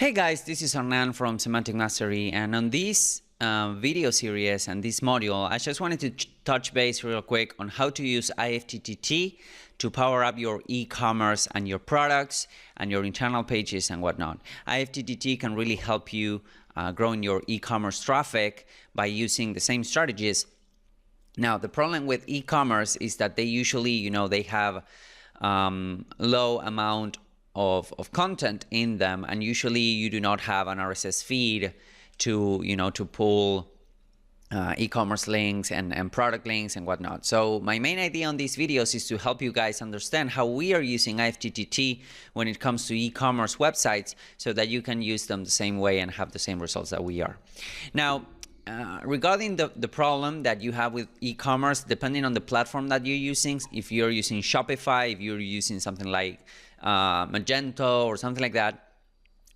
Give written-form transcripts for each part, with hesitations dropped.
Hey guys, this is Hernan from Semantic Mastery, and on this video series and this module, I just wanted to touch base real quick on how to use IFTTT to power up your e-commerce and your products and your internal pages and whatnot. IFTTT can really help you growing your e-commerce traffic by using the same strategies. Now, the problem with e-commerce is that they usually, they have low amount of content in them, and usually you do not have an RSS feed to to pull e-commerce links and product links and whatnot. So my main idea on these videos is to help you guys understand how we are using IFTTT when it comes to e-commerce websites, so that you can use them the same way and have the same results that we are. Now, regarding the problem that you have with e-commerce, depending on the platform that you're using, if you're using Shopify, if you're using something like Magento or something like that,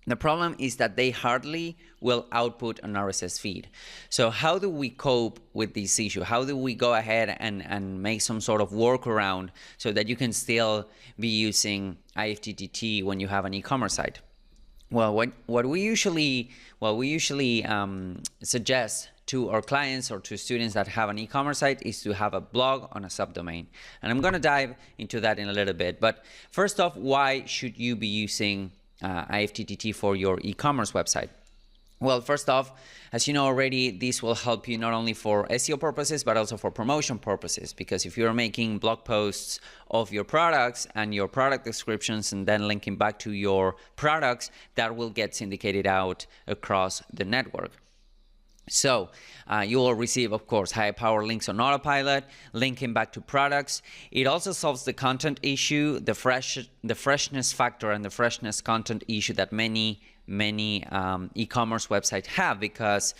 the problem is that they hardly will output an RSS feed. So how do we cope with this issue? How do we go ahead and make some sort of workaround so that you can still be using IFTTT when you have an e-commerce site? Well, what we usually suggest to our clients or to students that have an e-commerce site is to have a blog on a subdomain. And I'm going to dive into that in a little bit. But first off, why should you be using IFTTT for your e-commerce website? Well, first off, as you know already, this will help you not only for SEO purposes, but also for promotion purposes. Because if you're making blog posts of your products and your product descriptions and then linking back to your products, that will get syndicated out across the network. So you will receive, of course, high power links on autopilot, linking back to products. It also solves the content issue, the freshness factor and the freshness content issue that many e-commerce websites have, because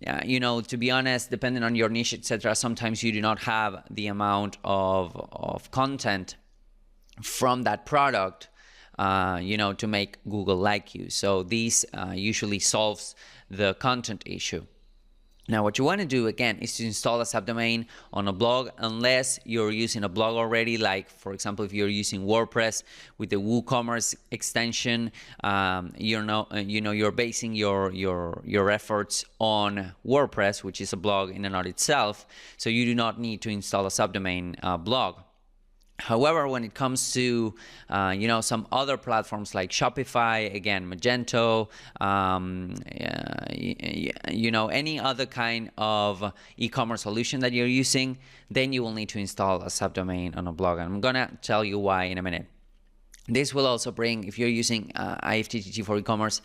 to be honest, depending on your niche, etc., sometimes you do not have the amount of content from that product to make Google like you. So this usually solves the content issue. Now, what you want to do, again, is to install a subdomain on a blog, unless you're using a blog already, like, for example, if you're using WordPress with the WooCommerce extension, you're basing your efforts on WordPress, which is a blog in and of itself, so you do not need to install a subdomain blog. However, when it comes to some other platforms like Shopify, again, Magento, any other kind of e-commerce solution that you're using, then you will need to install a subdomain on a blog. And I'm gonna tell you why in a minute. This will also bring, if you're using IFTTT for e-commerce,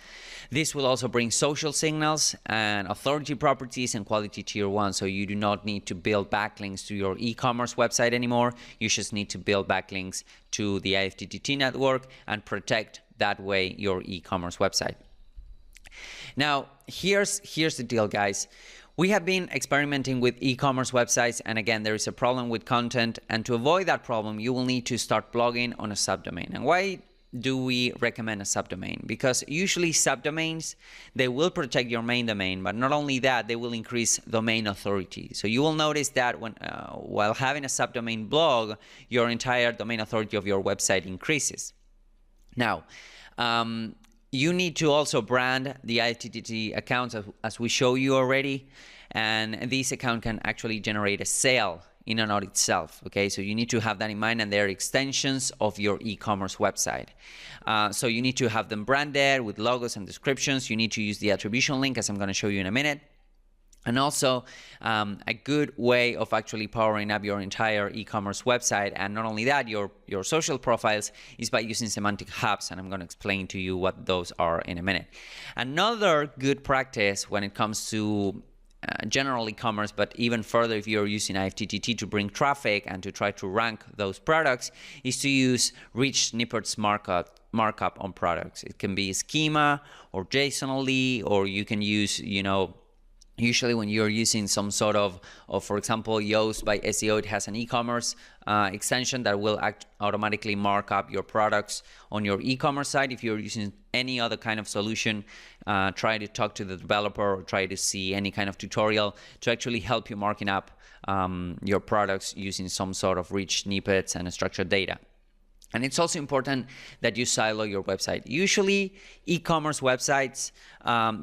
this will also bring social signals and authority properties and quality tier 1. So you do not need to build backlinks to your e-commerce website anymore. You just need to build backlinks to the IFTTT network and protect that way your e-commerce website. Now, here's the deal, guys. We have been experimenting with e-commerce websites, and again, there is a problem with content, and to avoid that problem, you will need to start blogging on a subdomain. And why do we recommend a subdomain? Because usually subdomains, they will protect your main domain, but not only that, they will increase domain authority. So you will notice that while having a subdomain blog, your entire domain authority of your website increases. Now, you need to also brand the IFTTT accounts as we show you already, and this account can actually generate a sale in and of itself. Okay, so you need to have that in mind, and they're extensions of your e-commerce website. So you need to have them branded with logos and descriptions. You need to use the attribution link, as I'm going to show you in a minute. And also a good way of actually powering up your entire e-commerce website, and not only that, your social profiles, is by using semantic hubs, and I'm going to explain to you what those are in a minute. Another good practice when it comes to general e-commerce, but even further if you're using IFTTT to bring traffic and to try to rank those products, is to use rich snippets markup on products. It can be schema or JSON only, or you can use, usually when you're using some sort of for example, Yoast by SEO, it has an e-commerce extension that will automatically mark up your products on your e-commerce site. If you're using any other kind of solution, try to talk to the developer or try to see any kind of tutorial to actually help you marking up your products using some sort of rich snippets and structured data. And it's also important that you silo your website. Usually, e-commerce websites,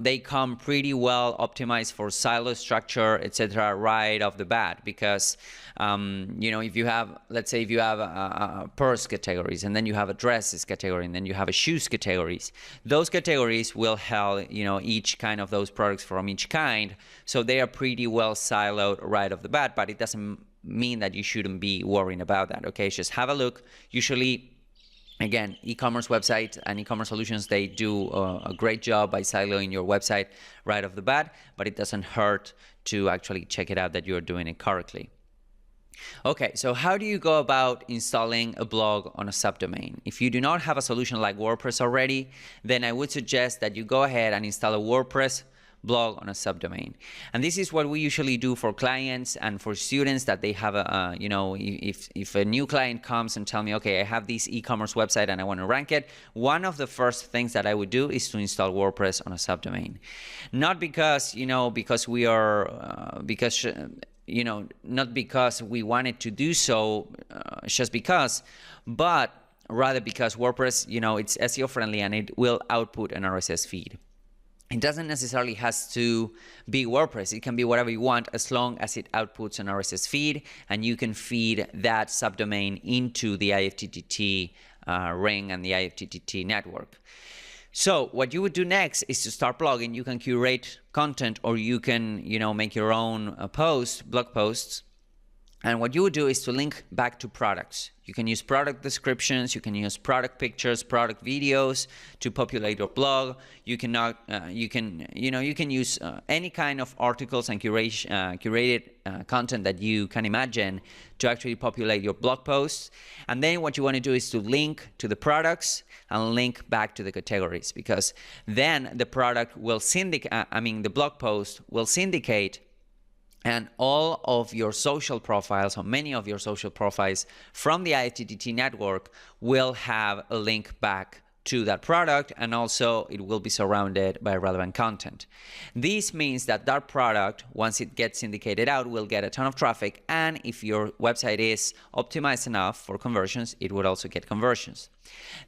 they come pretty well optimized for silo structure, etc., right off the bat. Because, if you have, let's say, if you have purse categories, and then you have a dresses category, and then you have a shoes categories, those categories will have, each kind of those products from each kind. So they are pretty well siloed right off the bat, but it doesn't mean that you shouldn't be worrying about that. Okay, just have a look. Usually, again, e-commerce websites and e-commerce solutions, they do a great job by siloing your website right off the bat, but it doesn't hurt to actually check it out that you're doing it correctly. Okay, so how do you go about installing a blog on a subdomain? If you do not have a solution like WordPress already, then I would suggest that you go ahead and install a WordPress blog on a subdomain. And this is what we usually do for clients and for students that they have if a new client comes and tell me, okay, I have this e-commerce website and I want to rank it, one of the first things that I would do is to install WordPress on a subdomain. Not because, not because we wanted to do so, just because, but rather because WordPress, it's SEO friendly and it will output an RSS feed. It doesn't necessarily has to be WordPress. It can be whatever you want as long as it outputs an RSS feed and you can feed that subdomain into the IFTTT ring and the IFTTT network. So what you would do next is to start blogging. You can curate content or you can, make your own blog posts. And what you would do is to link back to products. You can use product descriptions, you can use product pictures, product videos to populate your blog. You can use any kind of articles and curated content that you can imagine to actually populate your blog posts. And then what you want to do is to link to the products and link back to the categories, because then the product will the blog post will syndicate. And all of your social profiles, or many of your social profiles from the IFTTT network will have a link back to that product, and also it will be surrounded by relevant content. This means that that product, once it gets syndicated out, will get a ton of traffic, and if your website is optimized enough for conversions, it would also get conversions.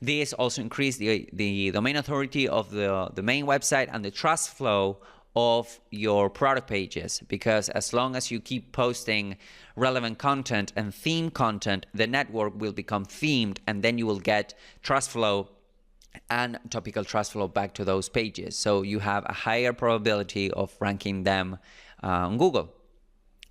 This also increases the domain authority of the main website and the trust flow of your product pages, because as long as you keep posting relevant content and theme content, the network will become themed, and then you will get trust flow and topical trust flow back to those pages. So you have a higher probability of ranking them on Google.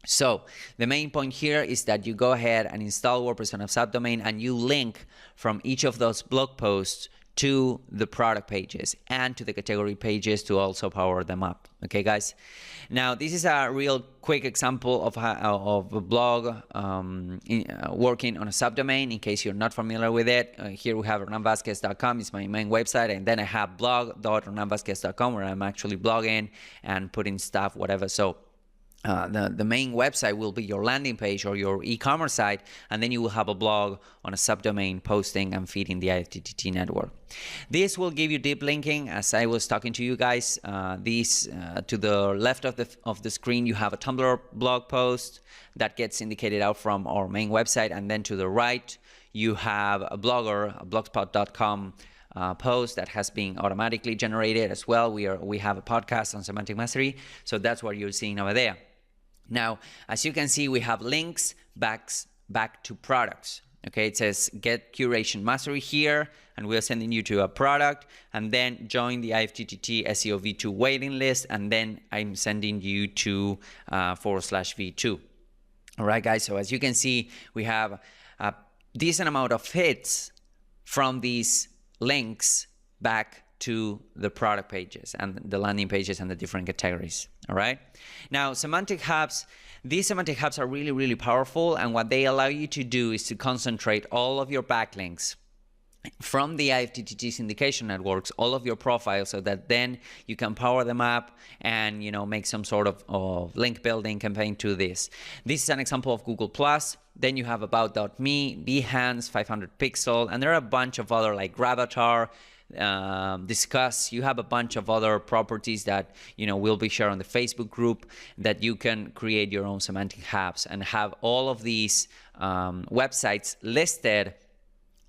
So the main point here is that you go ahead and install WordPress on a subdomain and you link from each of those blog posts to the product pages and to the category pages to also power them up. Okay, guys. Now, this is a real quick example of a blog working on a subdomain. In case you're not familiar with it, here we have hernanvazquez.com. It's my main website, and then I have blog.hernanvazquez.com where I'm actually blogging and putting stuff, whatever. So the main website will be your landing page or your e-commerce site, and then you will have a blog on a subdomain posting and feeding the IFTTT network. This will give you deep linking, as I was talking to you guys. To the left of the screen, you have a Tumblr blog post that gets indicated out from our main website, and then to the right, you have a blogspot.com post that has been automatically generated as well. We have a podcast on semantic mastery, so that's what you're seeing over there. Now, as you can see, we have links back to products. Okay, it says get curation mastery here, and we're sending you to a product, and then join the IFTTT SEO V2 waiting list, and then I'm sending you to /V2. All right, guys. So as you can see, we have a decent amount of hits from these links back to the product pages and the landing pages and the different categories. All right. Now, semantic hubs. These semantic hubs are really, really powerful, and what they allow you to do is to concentrate all of your backlinks from the IFTTT syndication networks, all of your profiles, so that then you can power them up and make some sort of link building campaign to this. This is an example of Google+. Then you have about.me, Behance, 500 Pixel, and there are a bunch of other like Gravatar, Discuss. You have a bunch of other properties that will be shared on the Facebook group that you can create your own semantic hubs and have all of these websites listed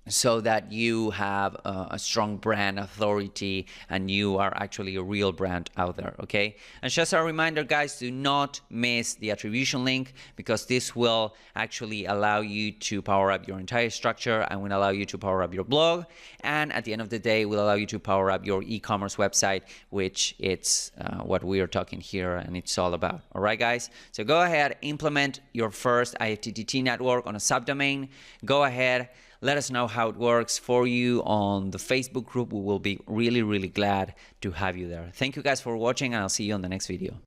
so that you have a strong brand authority and you are actually a real brand out there, okay? And just a reminder, guys, do not miss the attribution link, because this will actually allow you to power up your entire structure and will allow you to power up your blog, and at the end of the day will allow you to power up your e-commerce website, which it's what we are talking here and it's all about. All right, guys, so go ahead, implement your first IFTTT network on a subdomain. Go ahead, let us know how it works for you on the Facebook group. We will be really, really glad to have you there. Thank you guys for watching, and I'll see you on the next video.